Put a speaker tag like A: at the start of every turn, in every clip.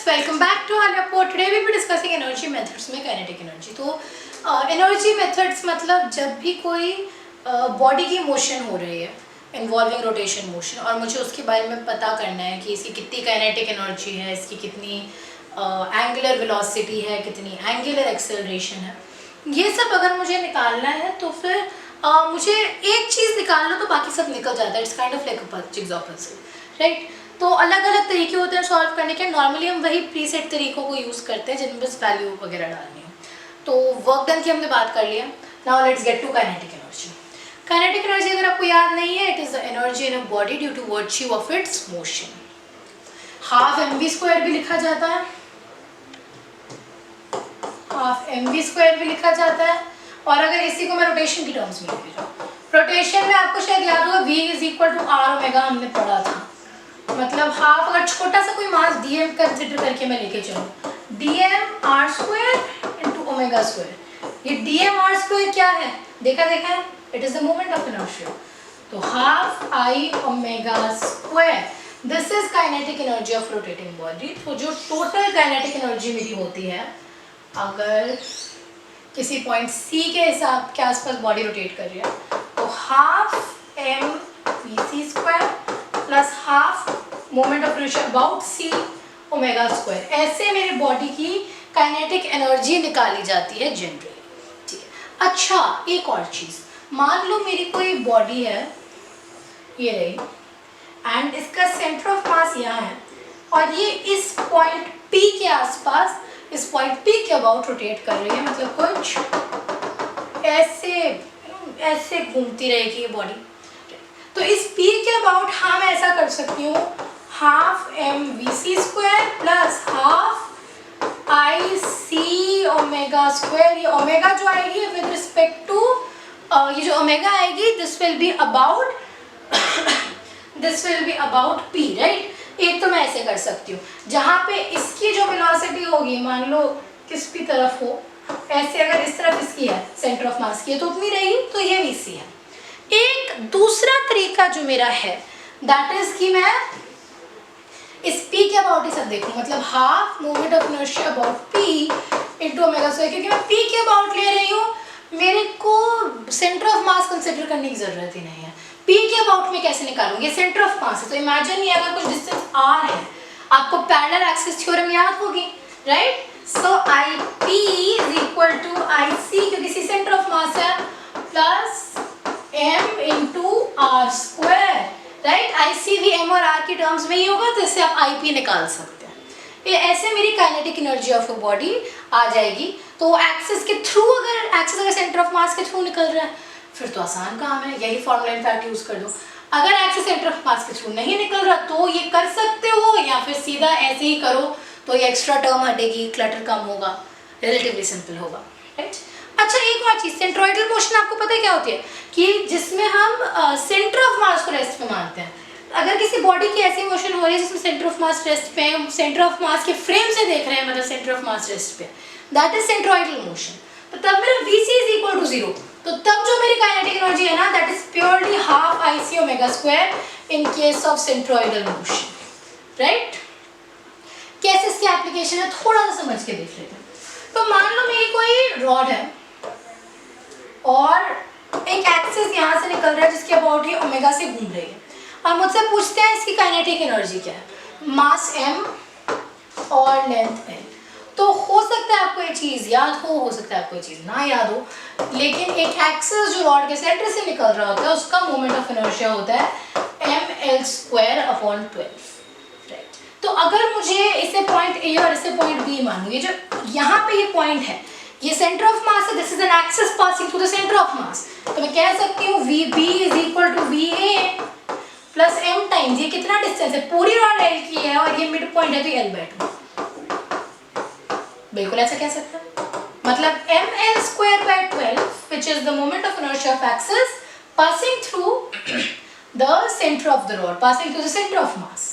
A: welcome back to our report. Today we will be discussing energy methods में kinetic energy. तो energy methods मतलब जब भी कोई बॉडी की मोशन हो रही है इन्वॉल्विंग रोटेशन मोशन और मुझे उसके बारे में पता करना है कि इसकी कितनी काइनेटिक एनर्जी है, इसकी कितनी एंगुलर वेलोसिटी है, कितनी एंगुलर एक्सेलरेशन है, ये सब अगर मुझे निकालना है तो फिर मुझे एक चीज़ निकालना तो बाकी सब निकल जाता है. It's kind of like a jigsaw puzzle, right. तो अलग अलग तरीके होते हैं सॉल्व करने के. नॉर्मली हम वही प्रीसेट तरीकों को यूज़ करते हैं जिनमें बस वैल्यू वगैरह डालनी है. तो वर्क डन की हमने बात कर लिया. Now let's get to kinetic energy. Kinetic energy अगर आपको याद नहीं है, it is the energy in a body due to virtue of its motion. Half mv² भी लिखा जाता है, हाफ mv² भी लिखा जाता है. और अगर इसी को मैं रोटेशन की टर्म्स में लिख रहा हूँ, रोटेशन में आपको शायद याद होगा v = r ओमेगा हमने पढ़ा था. मतलब हाफ अगर छोटा सा कोई मास dm कंसिडर करके मैं लेके चलूँ, dm r² × ओमेगा². ये dm r² क्या है? देखा है, it is the moment of inertia. तो हाफ I ओमेगा², this is kinetic energy of rotating body. तो जो टोटल काइनेटिक एनर्जी मेरी होती है, अगर किसी पॉइंट C के हिसाब के आसपास बॉडी रोटेट कर रही है, तो half mvc² plus half moment of inertia about c ओमेगा². ऐसे मेरी बॉडी की काइनेटिक एनर्जी निकाली जाती है जनरली. ठीक है. अच्छा, एक और चीज़, मान लो मेरी कोई बॉडी है, ये रही, एंड इसका सेंटर ऑफ मास यहाँ है और ये इस पॉइंट P के आसपास, इस पॉइंट P के अबाउट रोटेट कर रही है. मतलब कुछ ऐसे घूमती रहेगी ये बॉडी. तो इस P के अबाउट हम ऐसा कर सकती हूँ, half mvc² plus half IC ओमेगा². ये ओमेगा जो आएगी विद रिस्पेक्ट टू, ये जो ओमेगा आएगी this will be about P, right. एक तो मैं ऐसे कर सकती हूँ, जहाँ पे इसकी जो वेलोसिटी होगी, मान लो किस भी तरफ हो, ऐसे अगर इस तरफ इसकी है, सेंटर ऑफ मास की है, तो उतनी रहेगी. तो ये VC है. एक दूसरा तरीका जो मेरा है, दैट इज कि मैं इस P के अबाउट ही सब देखूँ. मतलब half moment of inertia about P × ओमेगा². क्योंकि मैं P के अबाउट ले रही हूँ, मेरे को सेंटर ऑफ मास कंसिडर करने की जरूरत ही नहीं है. P के अबाउट में कैसे निकालूंगी? सेंटर ऑफ मास है, तो इमेजिन ये अगर कुछ डिस्टेंस r है, आपको पैरेलल एक्सिस थ्योरम याद होगी, राइट. सो IP = IC, क्योंकि इसी सेंटर ऑफ मास है, plus m × r², right. IC भी m और r की टर्म्स में ही होगा, तो इससे आप IP निकाल सकते हैं. ये ऐसे मेरी kinetic energy of a body आ जाएगी. तो एक्सिस के थ्रू, अगर सेंटर ऑफ मास के थ्रू निकल रहा है, फिर तो आसान काम है, यही फॉर्मूला इनफैक्ट यूज कर दो. अगर एक्सिस सेंटर ऑफ मास के थ्रू नहीं निकल रहा तो ये कर सकते हो, या फिर सीधा ऐसे ही करो, तो ये एक्स्ट्रा टर्म हटेगी, क्लटर कम होगा, रिलेटिवली सिंपल होगा, राइट. अच्छा, एक और चीज़, सेंट्रोइडल मोशन आपको पता है क्या होती है? कि जिसमें हम सेंटर ऑफ मास को रेस्ट पे मानते हैं. अगर किसी बॉडी की ऐसी मोशन हो रही है जिसमें सेंटर ऑफ मास रेस्ट पे है, सेंटर ऑफ मास के फ्रेम से देख रहे हैं, मतलब सेंटर ऑफ मास रेस्ट पे, दैट इज सेंट्रोइडल मोशन. तो तब मेरा VC = 0. तो तब जो मेरी काइनेटिक एनर्जी है ना, that is purely half IC ओमेगा² in case of centroidal motion, right. कैसे इसकी एप्लीकेशन है थोड़ा सा समझ के देख लेते हैं. तो मान लो मेरी कोई रॉड है और एक एक्सिस यहाँ से निकल रहा है जिसके अबाउट ये ओमेगा से घूम रही है, और मुझसे पूछते हैं इसकी काइनेटिक एनर्जी क्या है. मास m और लेंथ l. तो हो सकता है आपको ये चीज़ याद हो सकता है आपको ये चीज़ ना याद हो, लेकिन एक एक्सिस जो रॉड के सेंटर से निकल रहा होता है, उसका मोमेंट ऑफ इनर्शिया होता है ml²/12, राइट. तो अगर मुझे इसे पॉइंट A और इसे पॉइंट B मानूं, ये जो यहाँ पे ये पॉइंट है, ये सेंटर ऑफ मास है, this is an axis passing through the centre of mass. तो मैं कह सकती हूँ VB = VA plus m times, ये कितना डिस्टेंस है, पूरी रॉड L की है और ये मिड पॉइंट है, तो L/2. बिल्कुल ऐसा कह सकते हैं. मतलब ml²/12, which is the moment of inertia of axis passing through the center of the rod, passing through the center of mass,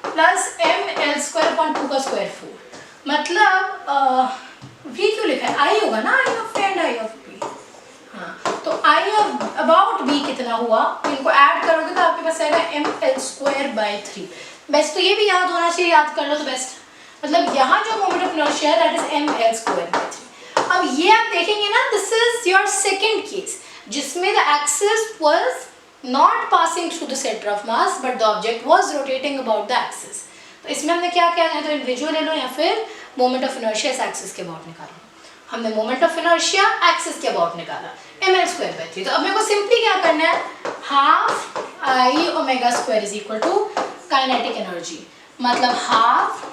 A: plus ml²/2 का स्क्वायर 4. मतलब V क्यों लिखा है? I होगा ना, I of A and I of B. हाँ, तो I of about B कितना हुआ, इनको ऐड करोगे तो आपके पास आएगा ml²/3. बेस्ट तो ये भी याद होना चाहिए, याद कर लो तो बेस्ट. मतलब यहाँ जो मोमेंट ऑफ इनर्शिया है दैट इज ml²/3। अब ये आप देखेंगे ना, this is your second case जिसमें the axis was not passing through the center of mass but the object was rotating about the axis। तो इसमें हमने क्या किया है, तो इंडिविजुअल ले लो या फिर मोमेंट ऑफ इनर्शिया इस एक्सिस के अबाउट निकालो। हमने मोमेंट ऑफ इनर्शिया एक्सिस के अबाउट निकाला ml²/3। तो अब मेरे को सिंपली क्या करना है, half I ω² is equal to kinetic energy, मतलब हाफ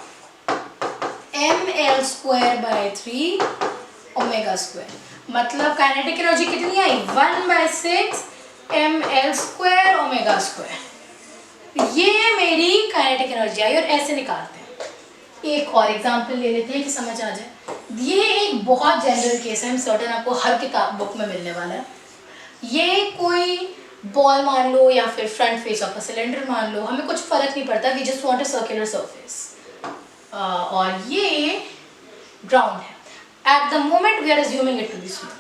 A: ml²/3 ω²। मतलब काइनेटिक एनर्जी कितनी आई, 1/6 ml² ω²। ये मेरी काइनेटिक एनर्जी आई। और ऐसे निकालते हैं। एक और एग्जांपल ले लेते हैं कि समझ आ जाए। ये एक बहुत जनरल केस है, सर्टेन आपको हर किताब बुक में मिलने वाला है। ये कोई बॉल मान लो या फिर front face of a cylinder मान लो, हमें कुछ फर्क नहीं पड़ता, we just want a circular surface. और ये ग्राउंड है। At the moment we are assuming it to be smooth.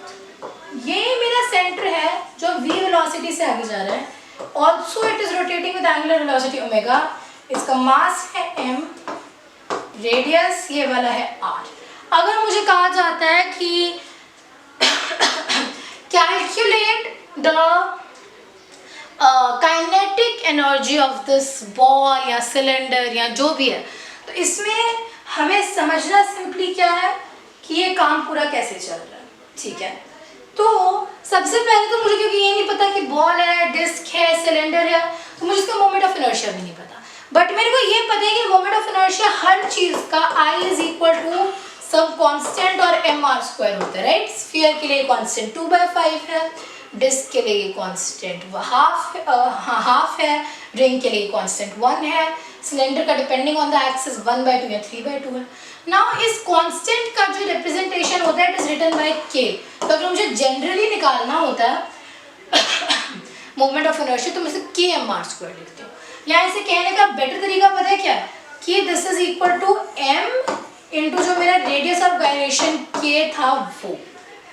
A: ये मेरा सेंटर है जो v वेलोसिटी से आगे जा रहा है। Also it is rotating with angular velocity omega. इसका मास है m, रेडियस ये वाला है r। अगर मुझे कहा जाता है कि calculate the kinetic energy of this ball या सिलेंडर या जो भी है, तो इसमें हमें समझना सिंपली क्या है कि ये काम पूरा कैसे चल रहा है। ठीक है, तो सबसे पहले तो मुझे, क्योंकि ये नहीं पता कि बॉल है, डिस्क है, सिलेंडर है, तो मुझे इसका मोमेंट ऑफ इनर्शिया भी नहीं पता। बट मेरे को ये पता है कि मोमेंट ऑफ इनर्शिया हर चीज का I is equal to some constant और mr² होता है, राइट। स्फीयर के लिए कांस्टेंट 2/5 है, डिस्क के लिए कांस्टेंट हाफ है, रिंग के लिए कांस्टेंट 1 है, सिलेंडर का डिपेंडिंग ऑन द एक्सिस 1/2 या 3/2 है। नाउ इस कांस्टेंट का जो रिप्रेजेंटेशन होता है it is written by k। तो अगर मुझे जनरली निकालना होता है मोमेंट ऑफ इनर्शिया तो मैं इसे kmr² लिखती हूँ। या इसे कहने का बेटर तरीका पता है क्या है कि this is equal to m into जो मेरा रेडियस ऑफ गायरेशन k था वो,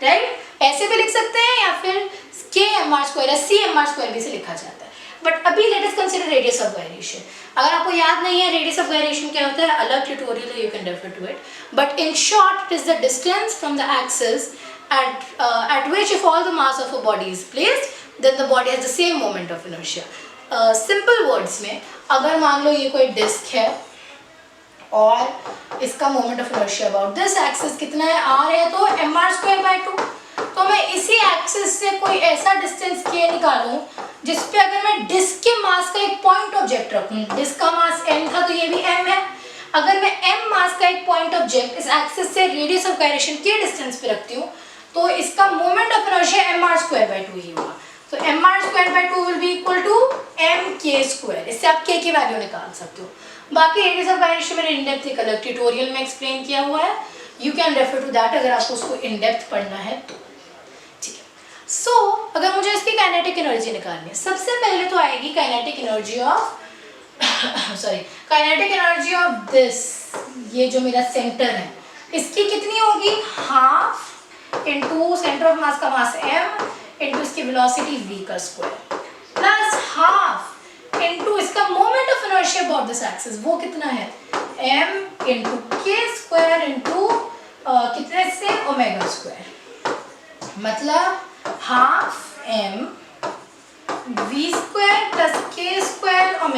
A: राइट। ऐसे भी लिख सकते हैं या फिर kmr² या cmr² भी से लिखा जाता है। बट अभी let us consider radius of gyration. अगर आपको याद नहीं है रेडियस ऑफ गायरेशन क्या होता है, अलग ट्यूटोरियल है, you can refer to it. But in short it is the distance from the axis at which if all the mass of a body is placed then the body has the same moment of inertia। Simple words में अगर मान लो ये कोई disc है और इसका moment of inertia about this axis कितना है, r है, तो mr²/2। तो मैं इसी एक्सिस से कोई ऐसा डिस्टेंस k निकालूं जिस पे अगर मैं डिस्क के मास का एक पॉइंट ऑब्जेक्ट रखूं, डिस्क का मास m था तो ये भी m है। अगर मैं m मास का एक पॉइंट ऑब्जेक्ट इस एक्सिस से रेडियस ऑफ गायरेशन के डिस्टेंस पे रखती हूँ तो इसका मोमेंट ऑफ इनर्शिया mr²/2 ही होगा। तो mr²/2 will be equal to mk²। इससे आप k की वैल्यू निकाल सकते हो। बाकी रेडियस ऑफ गायरेशन मैंने इन डेप्थ एक अलग ट्यूटोरियल में एक्सप्लेन किया हुआ है, you can refer to that अगर आपको उसको इन डेप्थ पढ़ना है तो। ठीक है, सो अगर मुझे इसकी काइनेटिक एनर्जी निकालनी है, सबसे पहले तो आएगी kinetic energy of kinetic energy of this, ये जो मेरा सेंटर है इसकी कितनी होगी, half into centre of mass का मास m इंटू इसकी वेलोसिटी v का स्क्वायर प्लस हाफ इंटू इसका moment of inertia about this axis, वो कितना है m इंटू k² इंटू कितने से ω², मतलब half m v² plus k² ω²।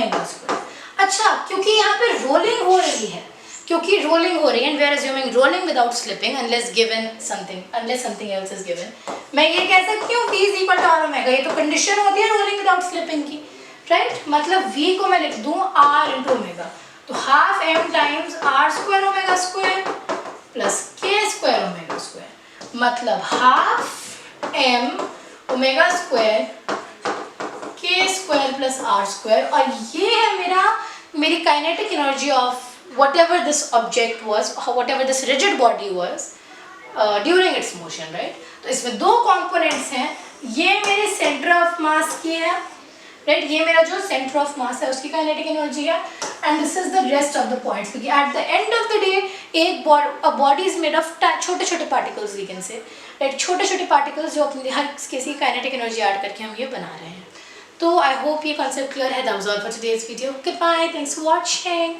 A: अच्छा, क्योंकि यहाँ पे रोलिंग हो रही है, क्योंकि रोलिंग हो रही है and we are assuming rolling without slipping unless something else is given, मैं ये कह सकती हूँ v is equal to r omega. ये तो कंडीशन होती है रोलिंग विदाउट स्लिपिंग की, राइट। मतलब v को मैं लिख दूँ r इंटू ओमेगा, तो half m times r² ω² plus k² ω², मतलब half m ω² k² plus r²। और ये है मेरी kinetic energy of whatever this object was, whatever this rigid body was during its motion, right। तो इसमें दो कंपोनेंट्स हैं, ये मेरे सेंटर ऑफ मास की है, राइट, ये मेरा जो सेंटर ऑफ मास है उसकी काइनेटिक एनर्जी है, and this is the rest of the points, क्योंकि at the end of the day एक बॉडी इज मेड ऑफ छोटे छोटे particles, we can say, right, छोटे छोटे पार्टिकल्स जो अपनी हर किसी काइनेटिक एनर्जी ऐड करके हम ये बना रहे हैं। तो आई होप ये कॉन्सेप्ट क्लियर है। That was all for today's video. Good bye, thanks for watching.